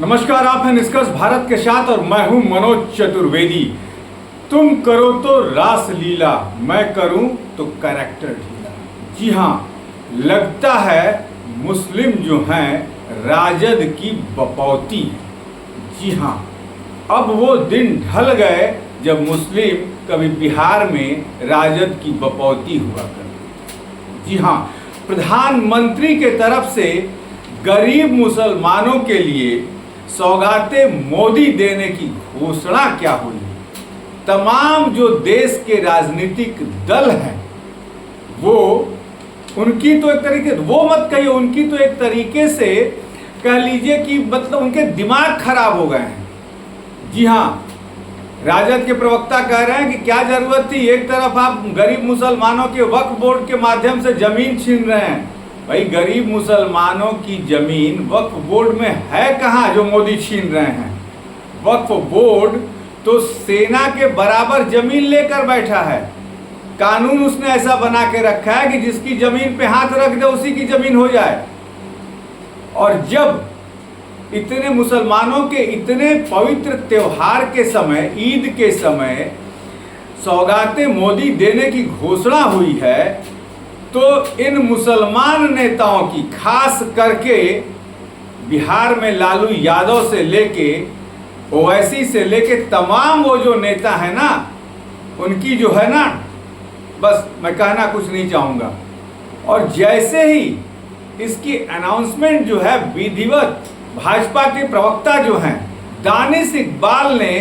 नमस्कार, आप हैं निष्कर्ष भारत के साथ और मैं हूं मनोज चतुर्वेदी। तुम करो तो रास लीला, मैं करूं तो कैरेक्टर ढीला। जी हाँ, लगता है मुस्लिम जो हैं राजद की बपौती। जी हाँ, अब वो दिन ढल गए जब मुस्लिम कभी बिहार में राजद की बपौती हुआ करते। जी हाँ, प्रधानमंत्री के तरफ से गरीब मुसलमानों के लिए सौगातें मोदी देने की घोषणा क्या हुई। तमाम जो देश के राजनीतिक दल हैं वो उनकी तो एक तरीके, वो मत कहिए, उनकी तो एक तरीके से कह लीजिए कि मतलब उनके दिमाग खराब हो गए हैं। जी हाँ, राजद के प्रवक्ता कह रहे हैं कि क्या जरूरत थी, एक तरफ आप गरीब मुसलमानों के वक्फ बोर्ड के माध्यम से जमीन छीन रहे हैं। भाई, गरीब मुसलमानों की जमीन वक्फ बोर्ड में है कहाँ जो मोदी छीन रहे हैं। वक्फ बोर्ड तो सेना के बराबर जमीन लेकर बैठा है। कानून उसने ऐसा बना के रखा है कि जिसकी जमीन पे हाथ रख दे उसी की जमीन हो जाए। और जब इतने मुसलमानों के इतने पवित्र त्योहार के समय, ईद के समय सौगातें मोदी देने की घोषणा हुई है, तो इन मुसलमान नेताओं की, खास करके बिहार में लालू यादव से लेके ओवैसी से लेके तमाम वो जो नेता है ना, उनकी जो है ना, बस मैं कहना कुछ नहीं चाहूँगा। और जैसे ही इसकी अनाउंसमेंट जो है विधिवत भाजपा के प्रवक्ता जो हैं दानिश इकबाल ने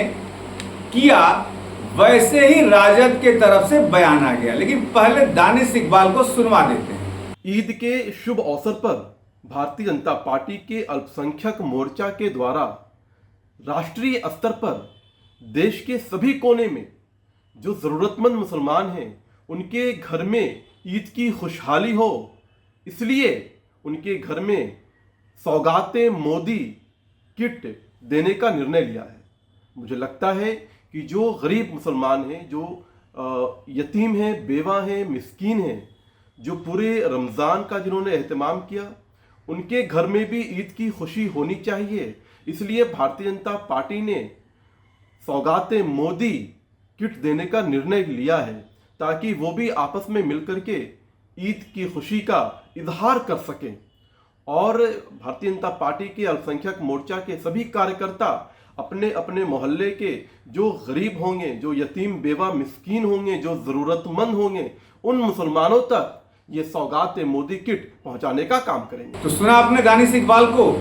किया, वैसे ही राजद के तरफ से बयान आ गया। लेकिन पहले दानिश इकबाल को सुनवा देते हैं। ईद के शुभ अवसर पर भारतीय जनता पार्टी के अल्पसंख्यक मोर्चा के द्वारा राष्ट्रीय स्तर पर देश के सभी कोने में जो जरूरतमंद मुसलमान हैं उनके घर में ईद की खुशहाली हो, इसलिए उनके घर में सौगातें मोदी किट देने का निर्णय लिया है। मुझे लगता है कि जो गरीब मुसलमान हैं, जो यतीम हैं, बेवा हैं, मिस्कीन हैं, जो पूरे रमज़ान का जिन्होंने एहतमाम किया, उनके घर में भी ईद की खुशी होनी चाहिए। इसलिए भारतीय जनता पार्टी ने सौगातें मोदी किट देने का निर्णय लिया है, ताकि वो भी आपस में मिलकर के ईद की खुशी का इजहार कर सकें। और भारतीय जनता पार्टी के अल्पसंख्यक मोर्चा के सभी कार्यकर्ता अपने अपने मोहल्ले के जो गरीब होंगे, जो यतीम बेवा मिस्कीन होंगे, जो ज़रूरतमंद होंगे, उन मुसलमानों तक ये सौगात मोदी किट पहुंचाने का काम करेंगे। तो सुना आपने दानिश इकबाल को,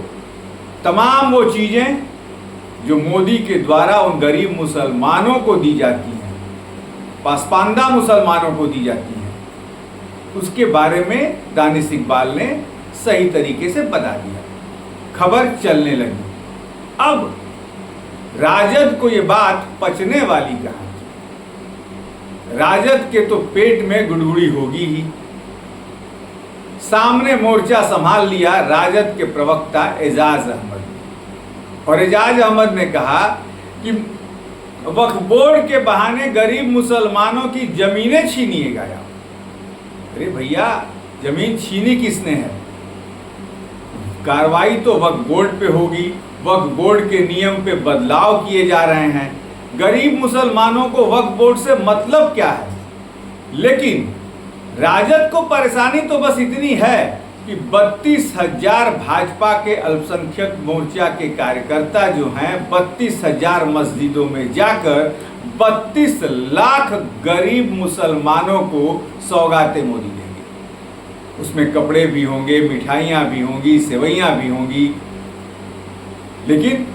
तमाम वो चीज़ें जो मोदी के द्वारा उन गरीब मुसलमानों को दी जाती हैं, पासपानदा मुसलमानों को दी जाती हैं, उसके बारे में दानिश इकबाल ने सही तरीके से बता दिया। खबर चलने लगी। अब राजद को ये बात पचने वाली कहानी। राजद के तो पेट में गुड़गुड़ी होगी ही। सामने मोर्चा संभाल लिया राजद के प्रवक्ता एजाज अहमद ने, और एजाज अहमद ने कहा कि वक्फ बोर्ड के बहाने गरीब मुसलमानों की जमीनें छीनिएगा। अरे भैया, जमीन छीनी किसने है? कार्रवाई तो वक्फ बोर्ड पे होगी। वक्फ बोर्ड के नियम पे बदलाव किए जा रहे हैं। गरीब मुसलमानों को वक्फ बोर्ड से मतलब क्या है? लेकिन राजद को परेशानी तो बस इतनी है कि 32,000 भाजपा के अल्पसंख्यक मोर्चा के कार्यकर्ता जो हैं 32,000 मस्जिदों में जाकर 32 लाख गरीब मुसलमानों को सौगातें मोदी देंगे। उसमें कपड़े भी होंगे, मिठाइयाँ भी होंगी, सेवइयाँ भी होंगी। लेकिन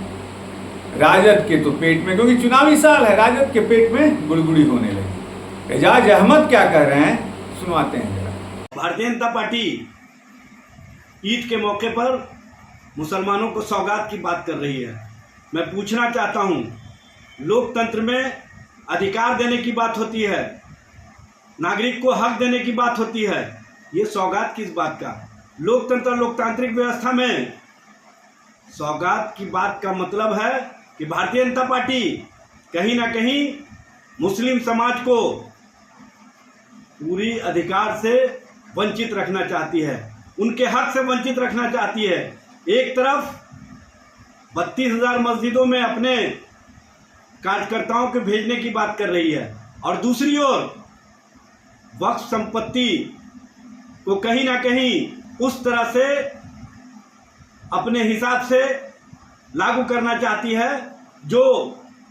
राजद के तो पेट में, क्योंकि चुनावी साल है, राजद के पेट में गुड़गुड़ी होने लगी। एजाज अहमद क्या कह रहे हैं सुनवाते हैं जरा। भारतीय जनता पार्टी ईद के मौके पर मुसलमानों को सौगात की बात कर रही है। मैं पूछना चाहता हूं, लोकतंत्र में अधिकार देने की बात होती है, नागरिक को हक देने की बात होती है, ये सौगात किस बात का? लोकतंत्र, लोकतांत्रिक व्यवस्था में सौगात की बात का मतलब है कि भारतीय जनता पार्टी कहीं ना कहीं मुस्लिम समाज को पूरी अधिकार से वंचित रखना चाहती है, उनके हक से वंचित रखना चाहती है। एक तरफ 32,000 मस्जिदों में अपने कार्यकर्ताओं को भेजने की बात कर रही है, और दूसरी ओर वक्फ संपत्ति को कहीं ना कहीं उस तरह से अपने हिसाब से लागू करना चाहती है जो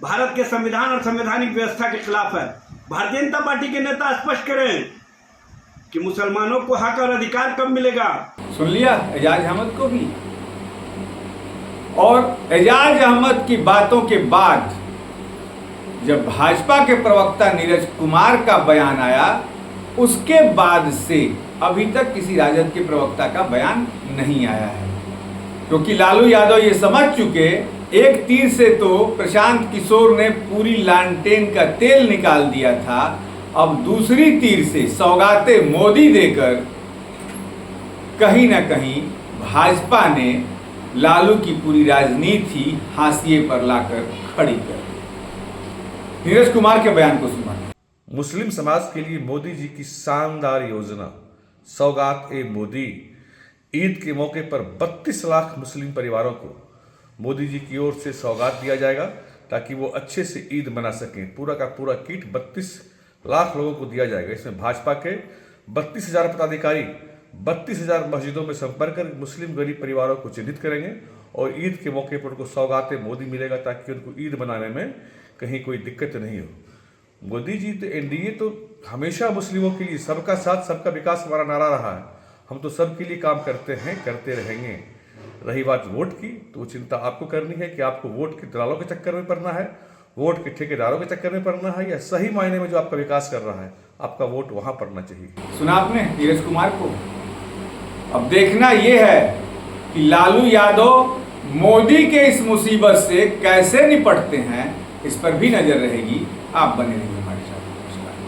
भारत के संविधान और संवैधानिक व्यवस्था के खिलाफ है। भारतीय जनता पार्टी के नेता स्पष्ट करें कि मुसलमानों को हक और अधिकार कब मिलेगा। सुन लिया एजाज अहमद को भी। और एजाज अहमद की बातों के बाद जब भाजपा के प्रवक्ता नीरज कुमार का बयान आया, उसके बाद से अभी तक किसी राजद के प्रवक्ता का बयान नहीं आया है, क्योंकि लालू यादव ये समझ चुके, एक तीर से तो प्रशांत किशोर ने पूरी लालटेन का तेल निकाल दिया था, अब दूसरी तीर से सौगातें मोदी देकर कहीं ना कहीं भाजपा ने लालू की पूरी राजनीति हाशिए पर लाकर खड़ी कर दी। नीरज कुमार के बयान को सुना। मुस्लिम समाज के लिए मोदी जी की शानदार योजना सौगात ए मोदी, ईद के मौके पर 32 लाख मुस्लिम परिवारों को मोदी जी की ओर से सौगात दिया जाएगा ताकि वो अच्छे से ईद मना सकें। पूरा का पूरा किट 32 लाख लोगों को दिया जाएगा। इसमें भाजपा के 32,000 पदाधिकारी 32,000 मस्जिदों में संपर्क कर मुस्लिम गरीब परिवारों को चिन्हित करेंगे और ईद के मौके पर उनको सौगात मोदी मिलेगा ताकि उनको ईद मनाने में कहीं कोई दिक्कत नहीं हो। मोदी जी तो एनडीए तो हमेशा मुस्लिमों के लिए सबका साथ सबका विकास हमारा नारा रहा है। हम तो सबके लिए काम करते हैं, करते रहेंगे। रही बात वोट की, तो वो चिंता आपको करनी है कि आपको वोट के दलालों के चक्कर में पड़ना है, वोट के ठेकेदारों के चक्कर में पड़ना है, या सही मायने में जो आपका विकास कर रहा है आपका वोट वहां पड़ना चाहिए। सुना आपने नीरज कुमार को। अब देखना यह है कि लालू यादव मोदी के इस मुसीबत से कैसे निपटते हैं, इस पर भी नजर रहेगी। आप बने रहिए।